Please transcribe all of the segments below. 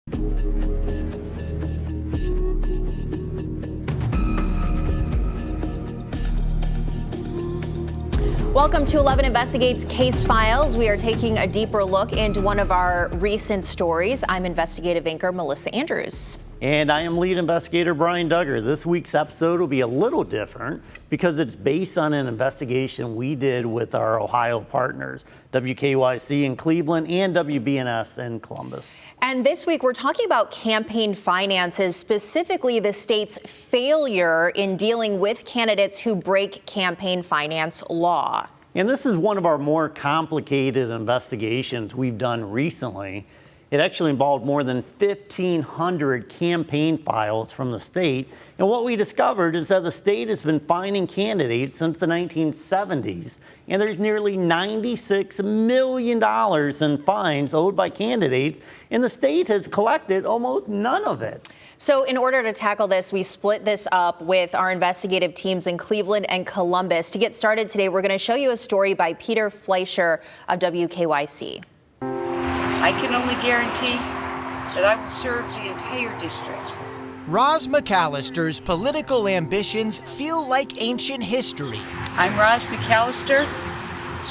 Welcome to 11 Investigates Case Files. We are taking a deeper look into one of our recent stories. I'm investigative anchor Melissa Andrews. And I am lead investigator Brian Duggar. This week's episode will be a little different because it's based on an investigation we did with our Ohio partners, WKYC in Cleveland and WBNS in Columbus. And this week we're talking about campaign finances, specifically the state's failure in dealing with candidates who break campaign finance law. And this is one of our more complicated investigations we've done recently. It actually involved more than 1,500 campaign files from the state. And what we discovered is that the state has been fining candidates since the 1970s. And there's nearly $96 million in fines owed by candidates. And the state has collected almost none of it. So in order to tackle this, we split this up with our investigative teams in Cleveland and Columbus. To get started today, we're going to show you a story by Peter Fleischer of WKYC. I can only guarantee that I will serve the entire district. Roz McAllister's political ambitions feel like ancient history. I'm Roz McAllister,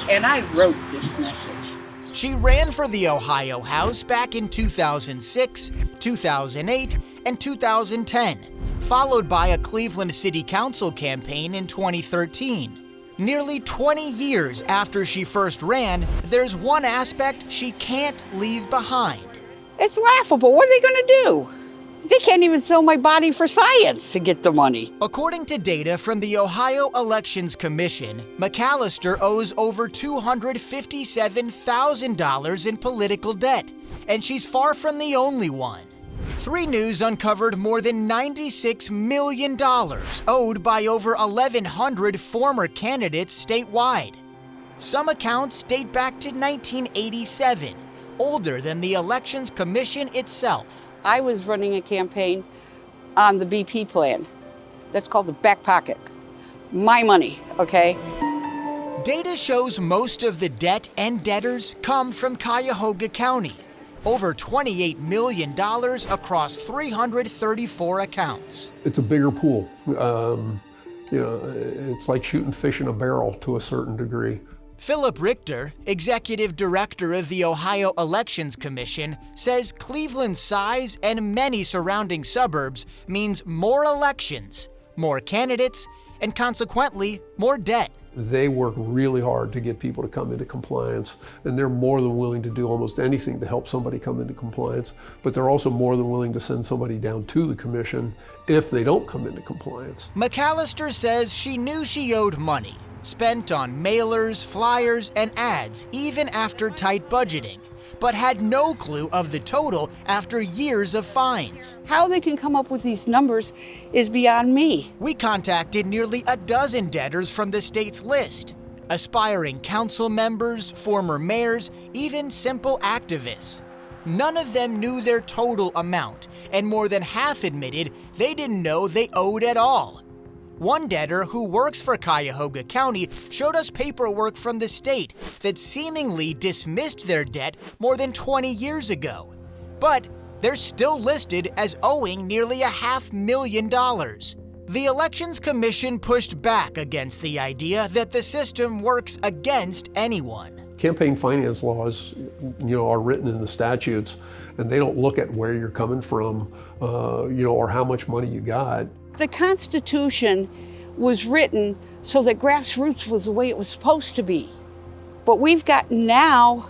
and I wrote this message. She ran for the Ohio House back in 2006, 2008, and 2010, followed by a Cleveland City Council campaign in 2013. Nearly 20 years after she first ran, there's one aspect she can't leave behind. It's laughable. What are they going to do? They can't even sell my body for science to get the money. According to data from the Ohio Elections Commission, McAllister owes over $257,000 in political debt, and she's far from the only one. 3 News uncovered more than $96 million owed by over 1,100 former candidates statewide. Some accounts date back to 1987, older than the Elections Commission itself. I was running a campaign on the BP plan. That's called the back pocket. My money, okay? Data shows most of the debt and debtors come from Cuyahoga County. Over $28 million across 334 accounts. It's a bigger pool. It's like shooting fish in a barrel to a certain degree. Philip Richter, executive director of the Ohio Elections Commission, says Cleveland's size and many surrounding suburbs means more elections, more candidates, and consequently, more debt. They work really hard to get people to come into compliance, and they're more than willing to do almost anything to help somebody come into compliance, but they're also more than willing to send somebody down to the commission if they don't come into compliance. McAllister says she knew she owed money, spent on mailers, flyers, and ads even after tight budgeting, but had no clue of the total after years of fines. How they can come up with these numbers is beyond me. We contacted nearly a dozen debtors from the state's list. Aspiring council members, former mayors, even simple activists. None of them knew their total amount, and more than half admitted they didn't know they owed at all. One debtor who works for Cuyahoga County showed us paperwork from the state that seemingly dismissed their debt more than 20 years ago. But they're still listed as owing nearly $500,000. The Elections Commission pushed back against the idea that the system works against anyone. Campaign finance laws, are written in the statutes, and they don't look at where you're coming from, or how much money you got. The Constitution was written so that grassroots was the way it was supposed to be. But we've gotten now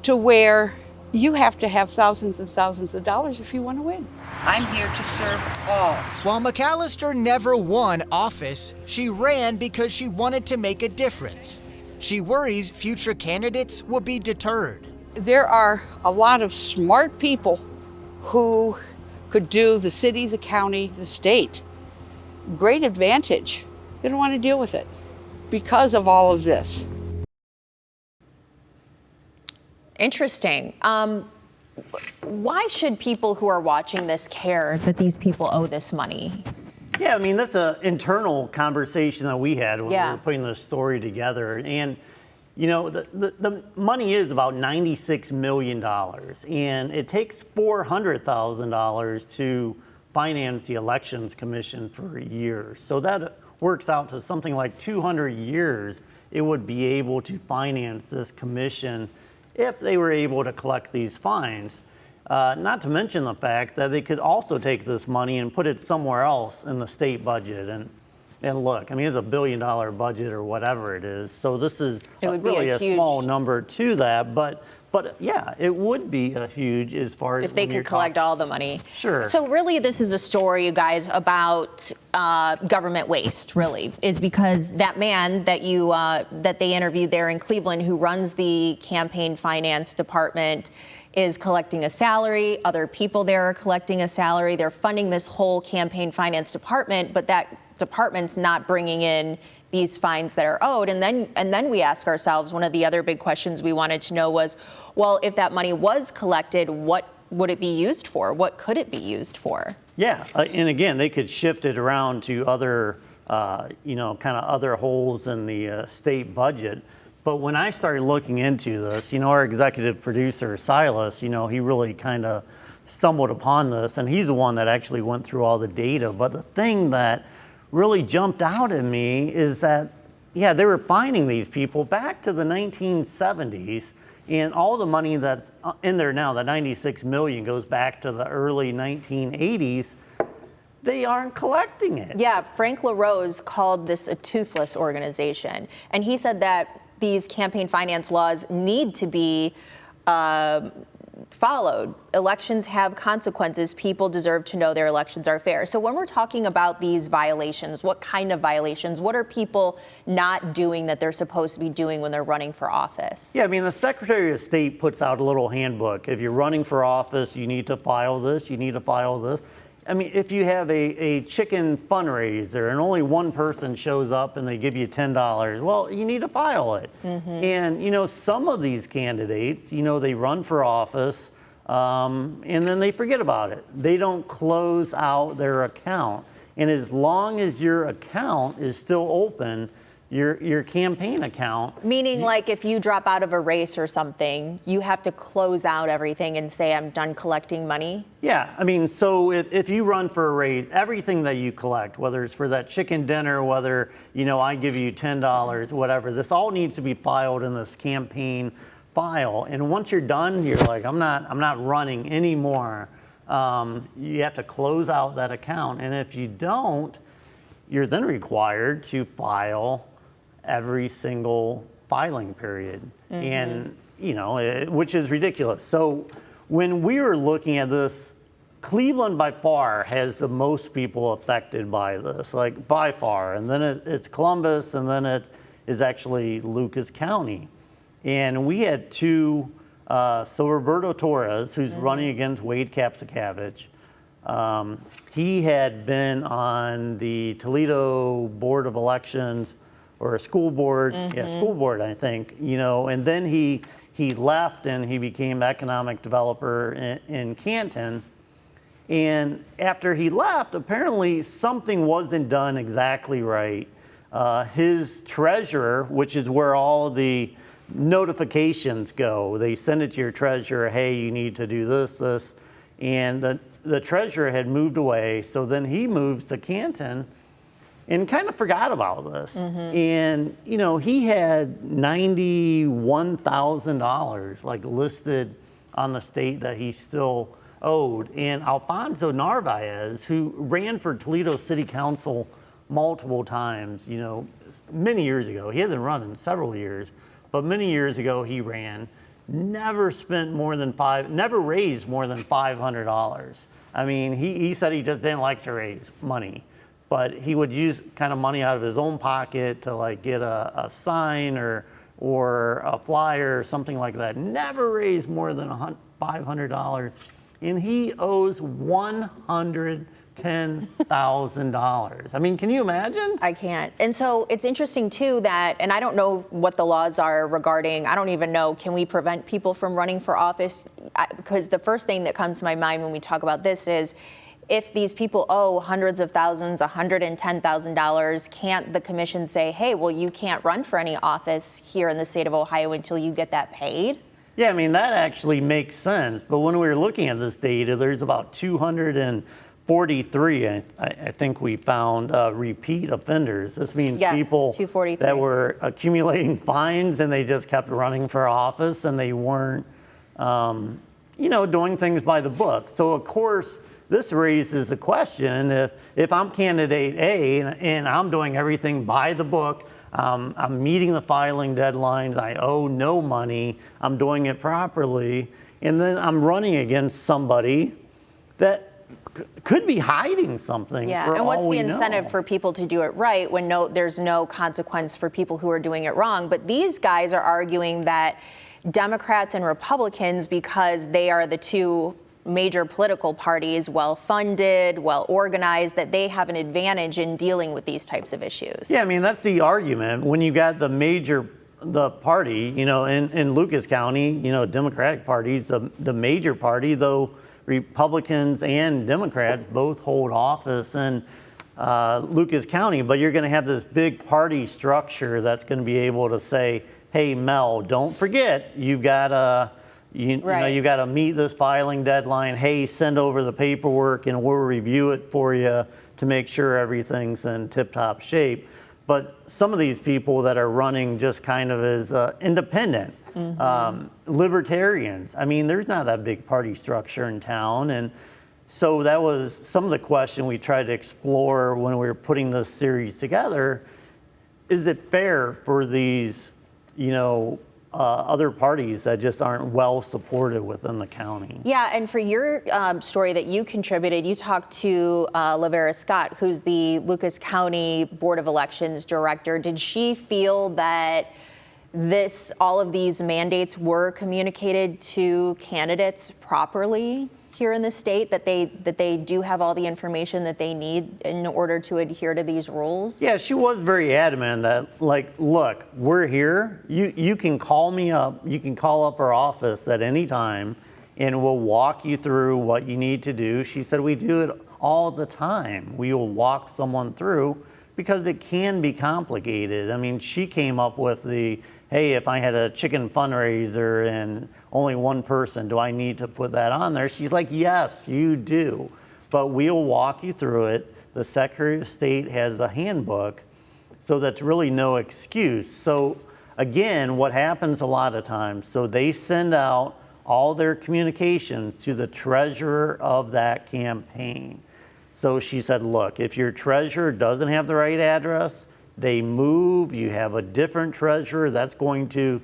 to where you have to have thousands and thousands of dollars if you want to win. I'm here to serve all. While McAllister never won office, she ran because she wanted to make a difference. She worries future candidates will be deterred. There are a lot of smart people who could do the city, the county, the state great advantage. They don't want to deal with it because of all of this. Interesting. Why should people who are watching this care that these people owe this money? Yeah, I mean, that's an internal conversation that we had when we Yeah. were putting this story together. And, You know, the money is about $96 million, and it takes $400,000 to finance the Elections Commission for a year. So that works out to something like 200 years it would be able to finance this commission if they were able to collect these fines. Not to mention the fact that they could also take this money and put it somewhere else in the state budget. And look, I mean, it's $1 billion budget or whatever it is. So this is really a small number to that. But yeah, it would be a huge as far as if they could collect all the money. Sure. So really, this is a story, you guys, about government waste. Really, is because that man that that they interviewed there in Cleveland, who runs the campaign finance department, is collecting a salary. Other people there are collecting a salary. They're funding this whole campaign finance department, but that department's not bringing in these fines that are owed. And then we ask ourselves, one of the other big questions we wanted to know was, well, if that money was collected, what would it be used for? What could it be used for? Yeah, and again, they could shift it around to other, kind of other holes in the state budget. But when I started looking into this, our executive producer, Silas, he really kind of stumbled upon this, and he's the one that actually went through all the data. But the thing that really jumped out at me is that, yeah, they were fining these people back to the 1970s, and all the money that's in there now, the $96 million, goes back to the early 1980s. They aren't collecting it. Yeah, Frank LaRose called this a toothless organization, and he said that these campaign finance laws need to be followed. Elections have consequences. People deserve to know their elections are fair. So when we're talking about these violations, what kind of violations? What are people not doing that they're supposed to be doing when they're running for office? Yeah, I mean, the Secretary of State puts out a little handbook. If you're running for office, you need to file this, you need to file this. I mean, if you have a chicken fundraiser and only one person shows up and they give you $10, well, you need to file it. Mm-hmm. And, some of these candidates, they run for office and then they forget about it. They don't close out their account. And as long as your account is still open, your campaign account. Meaning, like, if you drop out of a race or something, you have to close out everything and say, I'm done collecting money? Yeah, I mean, so if you run for a raise, everything that you collect, whether it's for that chicken dinner, whether, I give you $10, whatever, this all needs to be filed in this campaign file. And once you're done, you're like, I'm not running anymore. You have to close out that account. And if you don't, you're then required to file every single filing period. Mm-hmm. And, which is ridiculous. So when we were looking at this, Cleveland by far has the most people affected by this, like by far. And then it's Columbus, and then it is actually Lucas County. And we had two, so Roberto Torres, who's running against Wade Kapsakavich. He had been on the Toledo Board of Elections, or a school board, school board, I think, and then he left and he became economic developer in Canton. And after he left, apparently something wasn't done exactly right. His treasurer, which is where all the notifications go, they send it to your treasurer, hey, you need to do this, and the treasurer had moved away, so then he moves to Canton and kind of forgot about this. Mm-hmm. And, he had $91,000 like listed on the state that he still owed. And Alfonso Narvaez, who ran for Toledo City Council multiple times, many years ago, he hasn't run in several years, but many years ago he ran, never raised more than $500. I mean, he said he just didn't like to raise money, but he would use kind of money out of his own pocket to like get a sign or a flyer or something like that. Never raised more than $500, and he owes $110,000. I mean, can you imagine? I can't. And so it's interesting too that, and I don't know what the laws are regarding, I don't even know, can we prevent people from running for office? Because the first thing that comes to my mind when we talk about this is, if these people owe hundreds of thousands, $110,000, can't the commission say, hey, well, you can't run for any office here in the state of Ohio until you get that paid? Yeah, I mean, that actually makes sense. But when we were looking at this data, there's about 243, I think we found, repeat offenders. This means Yes, people 243. that were accumulating fines and they just kept running for office and they weren't, doing things by the book. So, of course, this raises the question, if I'm candidate A and I'm doing everything by the book, I'm meeting the filing deadlines, I owe no money, I'm doing it properly, and then I'm running against somebody that could be hiding something. Yeah, for and what's all the we incentive know. for people to do it right when there's no consequence for people who are doing it wrong? But these guys are arguing that Democrats and Republicans, because they are the two major political parties, well-funded, well-organized, that they have an advantage in dealing with these types of issues. Yeah, I mean, that's the argument. When you got the party, in Lucas County, Democratic Party's the major party, though Republicans and Democrats both hold office in Lucas County, but you're going to have this big party structure that's going to be able to say, hey, Mel, don't forget, you've got to you got to meet this filing deadline. Hey, send over the paperwork and we'll review it for you to make sure everything's in tip-top shape. But some of these people that are running just kind of as independent, libertarians, I mean, there's not that big party structure in town. And so that was some of the question we tried to explore when we were putting this series together. Is it fair for these, other parties that just aren't well supported within the county? Yeah, and for your story that you contributed, you talked to Lavera Scott, who's the Lucas County Board of Elections director. Did she feel that all of these mandates were communicated to candidates properly here in the state, that they do have all the information that they need in order to adhere to these rules? Yeah, she was very adamant that, look, we're here. You can call me up. You can call up our office at any time, and we'll walk you through what you need to do. She said we do it all the time. We will walk someone through because it can be complicated. I mean, she came up with hey, if I had a chicken fundraiser and only one person, do I need to put that on there? She's like, yes, you do, but we'll walk you through it. The Secretary of State has a handbook, so that's really no excuse. So again, what happens a lot of times, so they send out all their communications to the treasurer of that campaign. So she said, look, if your treasurer doesn't have the right address, they move, you have a different treasurer, that's going to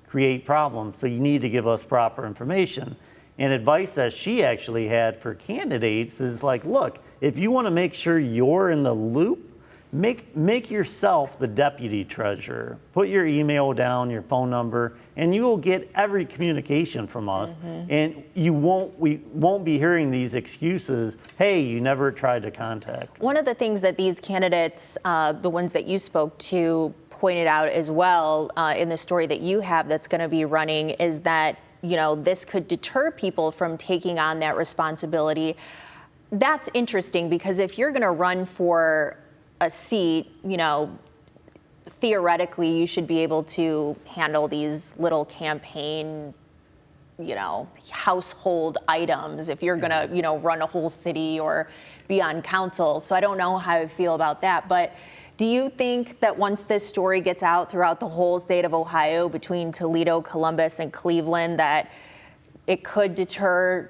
create problems. So you need to give us proper information. And advice that she actually had for candidates is look, if you want to make sure you're in the loop, make yourself the deputy treasurer. Put your email down, your phone number, and you will get every communication from us. And we won't be hearing these excuses, hey, you never tried to contact. One of the things that these candidates, the ones that you spoke to, pointed out as well in the story that you have that's going to be running is that, this could deter people from taking on that responsibility. That's interesting because if you're going to run for a seat, theoretically you should be able to handle these little campaign, household items if you're going to, run a whole city or be on council. So I don't know how I feel about that. But do you think that once this story gets out throughout the whole state of Ohio between Toledo, Columbus, and Cleveland, that it could deter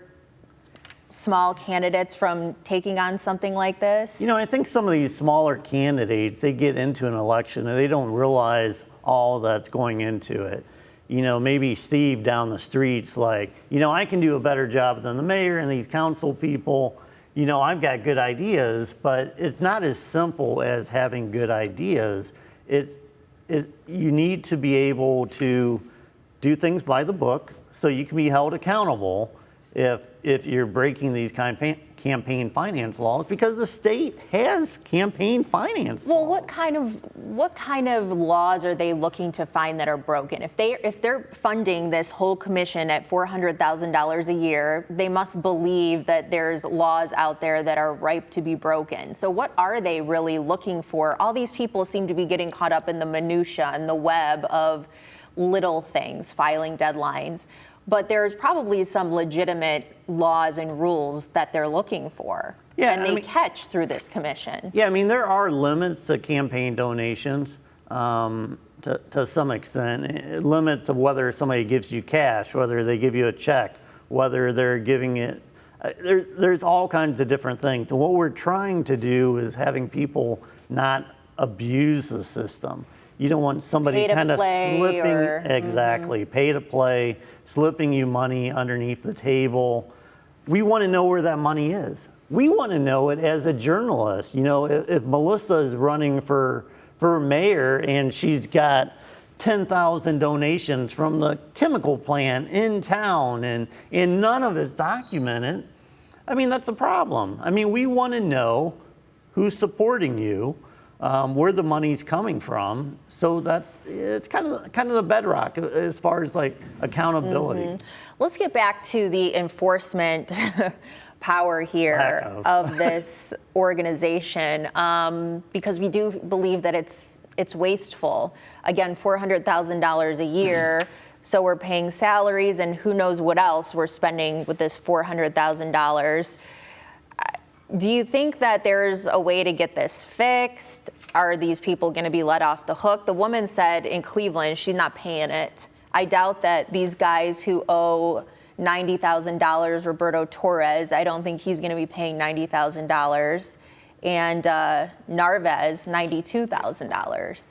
small candidates from taking on something like this? I think some of these smaller candidates, they get into an election and they don't realize all that's going into it. Maybe Steve down the street's like, I can do a better job than the mayor and these council people. I've got good ideas, but it's not as simple as having good ideas. You need to be able to do things by the book so you can be held accountable if you're breaking these campaign campaign finance laws because the state has campaign finance Well, laws. what kind of laws are they looking to find that are broken? If they're funding this whole commission at $400,000 a year, they must believe that there's laws out there that are ripe to be broken. So what are they really looking for? All these people seem to be getting caught up in the minutia and the web of little things, filing deadlines. But there's probably some legitimate laws and rules that they're looking for. Yeah, and they catch through this commission. Yeah, I mean, there are limits to campaign donations to some extent. Limits of whether somebody gives you cash, whether they give you a check, whether they're giving it. There's all kinds of different things. And what we're trying to do is having people not abuse the system. You don't want somebody kind of slipping, exactly, pay to play, slipping you money underneath the table. We want to know where that money is. We want to know it as a journalist. You know, if Melissa is running for mayor and she's got 10,000 donations from the chemical plant in town and none of it's documented, I mean, that's a problem. I mean, we want to know who's supporting you, where the money's coming from. So it's kind of the bedrock as far as like accountability. Mm-hmm. Let's get back to the enforcement power here of this organization, because we do believe that it's wasteful. Again, $400,000 a year. So we're paying salaries and who knows what else we're spending with this $400,000. Do you think that there's a way to get this fixed? Are these people going to be let off the hook? The woman said in Cleveland she's not paying it. I doubt that these guys who owe $90,000, Roberto Torres, I don't think he's going to be paying $90,000. And Narvez, $92,000.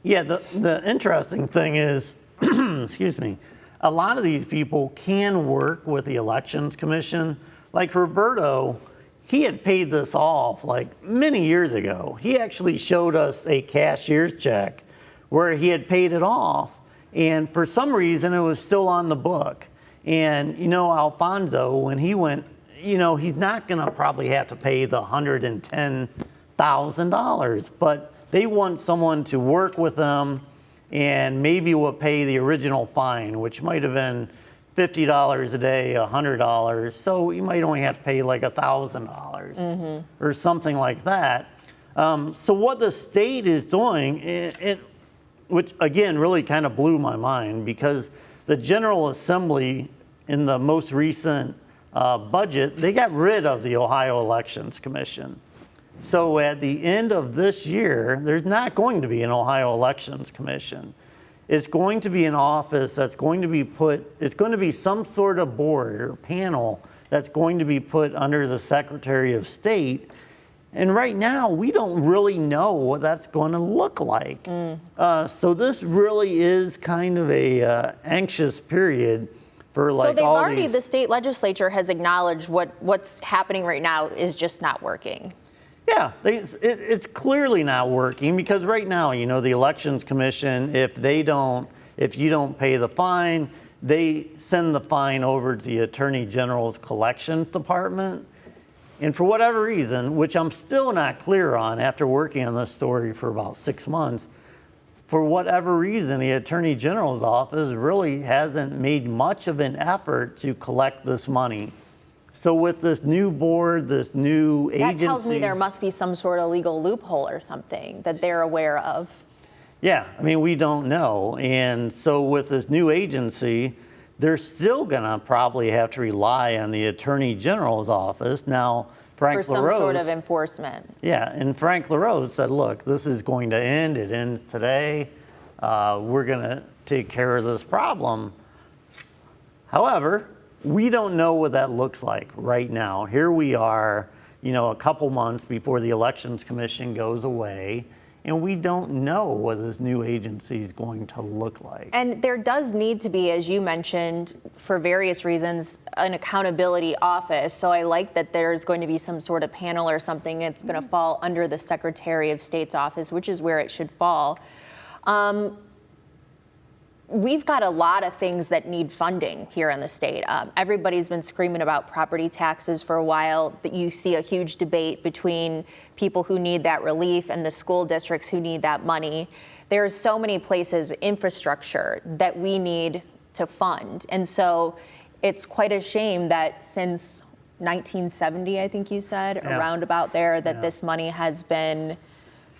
Yeah, the interesting thing is, excuse me, a lot of these people can work with the Elections Commission. Like Roberto, he had paid this off like many years ago. He actually showed us a cashier's check where he had paid it off. And for some reason, it was still on the book. And, you know, Alfonso, when he went, you know, he's not going to probably have to pay the $110,000, but they want someone to work with them and maybe will pay the original fine, which might have been $50 a day, $100. So you might only have to pay like $1,000 or something like that. So what the state is doing, which again really kind of blew my mind, because the General Assembly in the most recent budget, they got rid of the Ohio Elections Commission. So at the end of this year, there's not going to be an Ohio Elections Commission. It's going to be an office that's going to be it's going to be some sort of board or panel that's going to be put under the Secretary of State. And right now, we don't really know what that's going to look like. So this really is kind of a anxious period for like all these. So the state legislature has acknowledged what's happening right now is just not working. Yeah, it's clearly not working because right now, you know, the Elections Commission, if you don't pay the fine, they send the fine over to the Attorney General's Collections Department. And for whatever reason, which I'm still not clear on after working on this story for about 6 months, for whatever reason, the Attorney General's office really hasn't made much of an effort to collect this money. So with this new board, this new agency... That tells me there must be some sort of legal loophole or something that they're aware of. Yeah, I mean, we don't know. And so with this new agency, they're still going to probably have to rely on the Attorney General's office. Now, Frank LaRose... For some sort of enforcement. Yeah, and Frank LaRose said, look, this is going to end. It ends today. We're going to take care of this problem. However, we don't know what that looks like right now. Here we are, you know, a couple months before the Elections Commission goes away, and we don't know what this new agency is going to look like. And there does need to be, as you mentioned, for various reasons, an accountability office. So I like that there's going to be some sort of panel or something that's going to fall under the Secretary of State's office, which is where it should fall. we've got a lot of things that need funding here in the state. Everybody's been screaming about property taxes for a while, but you see a huge debate between people who need that relief and the school districts who need that money. There's so many places, infrastructure, that we need to fund. And so it's quite a shame that since 1970, I think you said, around about there, that this money has been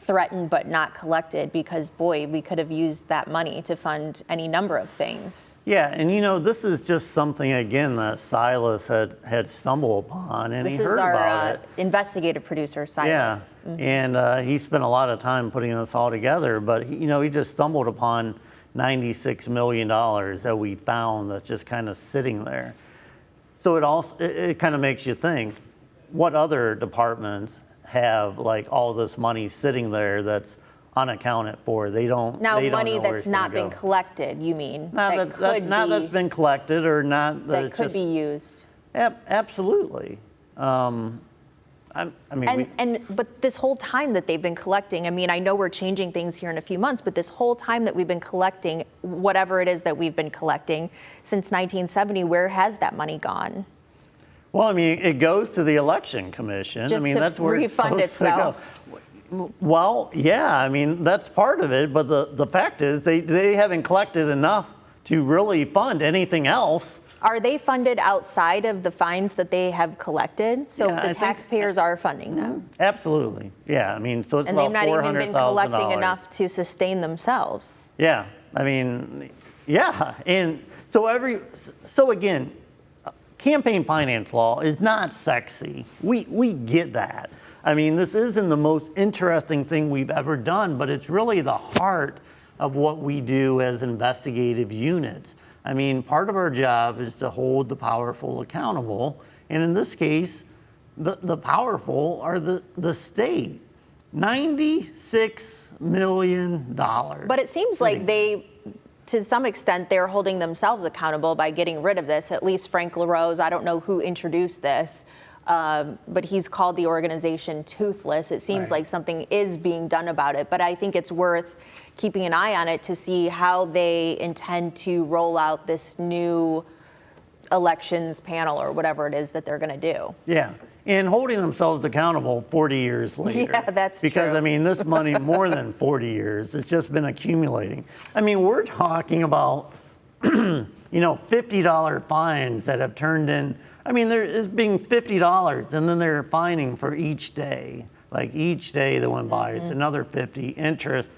threatened but not collected, because boy, we could have used that money to fund any number of things. Yeah, and this is just something, again, that Silas had stumbled upon, and This he is heard our about it. investigative producer, Silas. Yeah, and he spent a lot of time putting this all together, but he just stumbled upon $96 million that we found that's just kind of sitting there. So it kind of makes you think, what other departments have like all this money sitting there that's unaccounted for? They don't. Now, they don't money know where that's it's gonna not been go. collected, you mean? That's been collected, or not that could be used. Absolutely. But this whole time that they've been collecting, I mean, I know we're changing things here in a few months, but this whole time that we've been collecting, whatever it is that we've been collecting since 1970, where has that money gone? Well, I mean, it goes to the Election Commission. Just I mean, to that's where refund it's supposed itself. to go. Well, yeah, I mean, that's part of it, but the fact is they haven't collected enough to really fund anything else. Are they funded outside of the fines that they have collected? So Yeah, I the think- taxpayers are funding them. Absolutely, yeah. I mean, so it's And about they've not even been collecting $400,000. enough to sustain themselves. Yeah, I mean, yeah, and so again, campaign finance law is not sexy. We get that. I mean, this isn't the most interesting thing we've ever done, but it's really the heart of what we do as investigative units. I mean, part of our job is to hold the powerful accountable, and in this case, the powerful are the state. $96 million. But it seems like to some extent, they're holding themselves accountable by getting rid of this. At least Frank LaRose, I don't know who introduced this, but he's called the organization toothless. It seems like something is being done about it, but I think it's worth keeping an eye on it to see how they intend to roll out this new elections panel or whatever it is that they're going to do. Yeah, and holding themselves accountable 40 years later. Yeah, that's because, true. I mean, this money, more than 40 years, it's just been accumulating. I mean, we're talking about, $50 fines that have turned in. I mean, there is being $50, and then they're fining for each day. Like each day that went by, it's another 50, interest.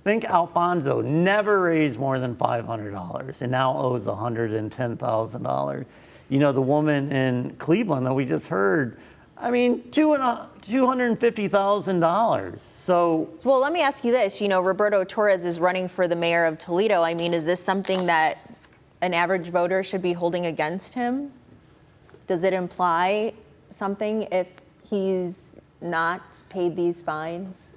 Think Alfonso never raised more than $500 and now owes $110,000. The woman in Cleveland that we just heard, I mean, $250,000. So, well, let me ask you this. Roberto Torres is running for the mayor of Toledo. I mean, is this something that an average voter should be holding against him? Does it imply something if he's not paid these fines?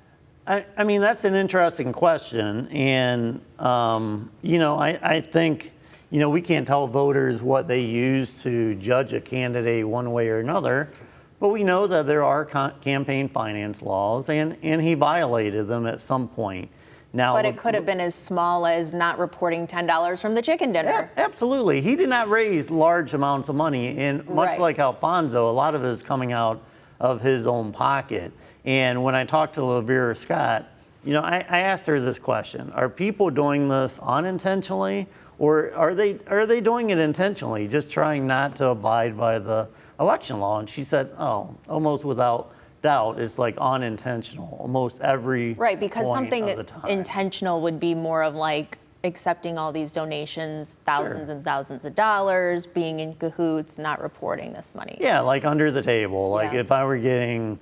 I mean, that's an interesting question. And, I think, we can't tell voters what they use to judge a candidate one way or another. But we know that there are campaign finance laws, and he violated them at some point. Now, But it could have been as small as not reporting $10 from the chicken dinner. Yeah, absolutely. He did not raise large amounts of money. And much like Alfonso, a lot of it is coming out of his own pocket. And when I talked to Lavera Scott, I asked her this question: are people doing this unintentionally, or are they doing it intentionally, just trying not to abide by the election law? And she said, almost without doubt, it's like unintentional, almost every Right, because point something of the time. intentional would be more of like accepting all these donations, thousands and thousands of dollars, being in cahoots, not reporting this money. Yeah, like under the table. Like Yeah. if I were getting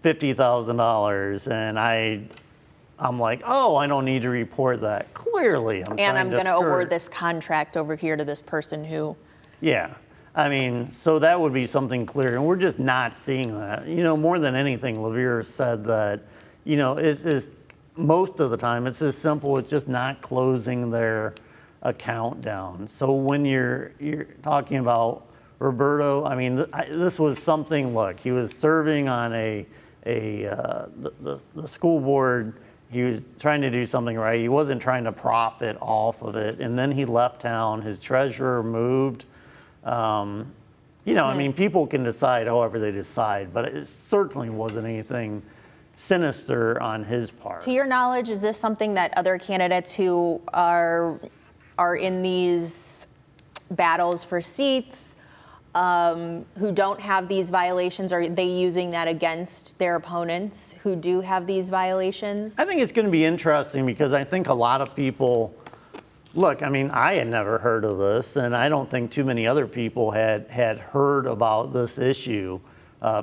$50,000 and I'm like, I don't need to report that. Clearly, I'm And going to award this contract over here to this person who. Yeah, I mean, so that would be something clear, and we're just not seeing that. More than anything, Lavera said that, it's most of the time it's as simple as just not closing their account down. So when you're talking about Roberto, I mean, this was something. Look, he was serving on the school board. He was trying to do something right. He wasn't trying to profit off of it. And then he left town. His treasurer moved. I mean, people can decide however they decide, but it certainly wasn't anything sinister on his part. To your knowledge, is this something that other candidates who are in these battles for seats, who don't have these violations, are they using that against their opponents who do have these violations? I think it's going to be interesting because I think a lot of people, look, I mean, I had never heard of this, and I don't think too many other people had heard about this issue,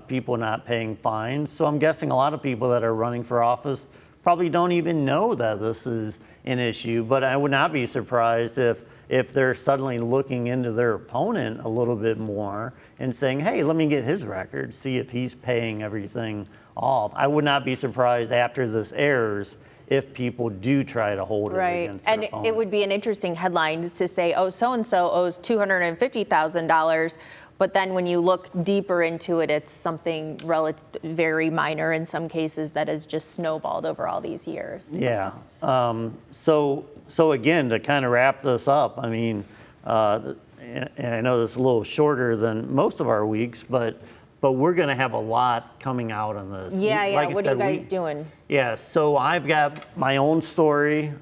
people not paying fines. So I'm guessing a lot of people that are running for office probably don't even know that this is an issue, but I would not be surprised if they're suddenly looking into their opponent a little bit more and saying, hey, let me get his record, see if he's paying everything off. I would not be surprised after this airs if people do try to hold it against their opponent. And it would be an interesting headline to say, oh, so-and-so owes $250,000, but then when you look deeper into it, it's something very minor in some cases that has just snowballed over all these years. Yeah. So again, to kind of wrap this up, I mean, and I know this is a little shorter than most of our weeks, but we're going to have a lot coming out on this. Yeah. Like I what are said, you guys doing? Yeah, so I've got my own story,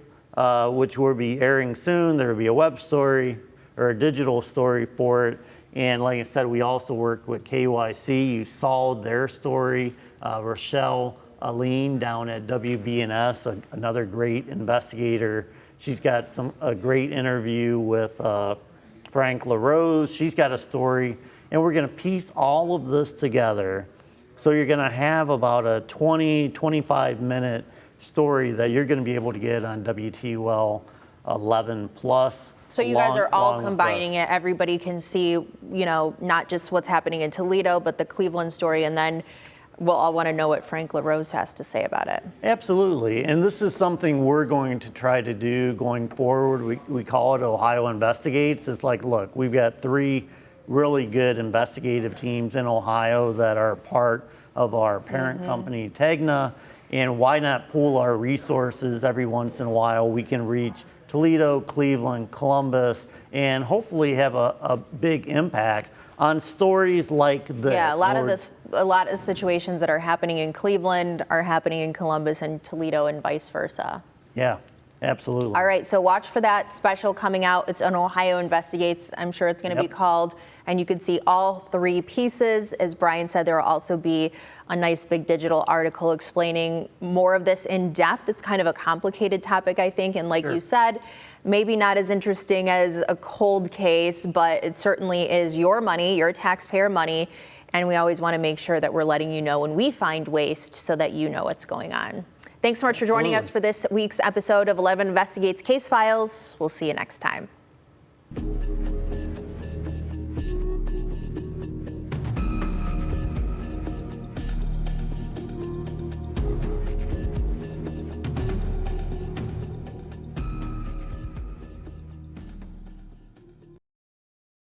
which will be airing soon. There will be a web story or a digital story for it. And like I said, we also worked with KYC. You saw their story. Rochelle Aline down at WBNS, another great investigator. She's got a great interview with Frank LaRose. She's got a story, and we're going to piece all of this together. So you're going to have about a 25-minute story that you're going to be able to get on WTWL 11 Plus. So you guys are all combining it. Everybody can see, not just what's happening in Toledo, but the Cleveland story, and then we'll all want to know what Frank LaRose has to say about it. Absolutely, and this is something we're going to try to do going forward. We call it Ohio Investigates. It's like, look, we've got 3 really good investigative teams in Ohio that are part of our parent company, Tegna, and why not pool our resources every once in a while? We can reach Toledo, Cleveland, Columbus, and hopefully have a big impact on stories like this. Yeah, a lot of situations that are happening in Cleveland are happening in Columbus and Toledo and vice versa. Yeah, absolutely. All right, so watch for that special coming out. It's an Ohio Investigates. I'm sure it's going to be called, and you can see all 3 pieces. As Brian said, there will also be a nice big digital article explaining more of this in depth. It's kind of a complicated topic, I think, and like you said, maybe not as interesting as a cold case, but it certainly is your money, your taxpayer money, and we always want to make sure that we're letting you know when we find waste so that you know what's going on. Thanks so much for joining us for this week's episode of 11 Investigates Case Files. We'll see you next time.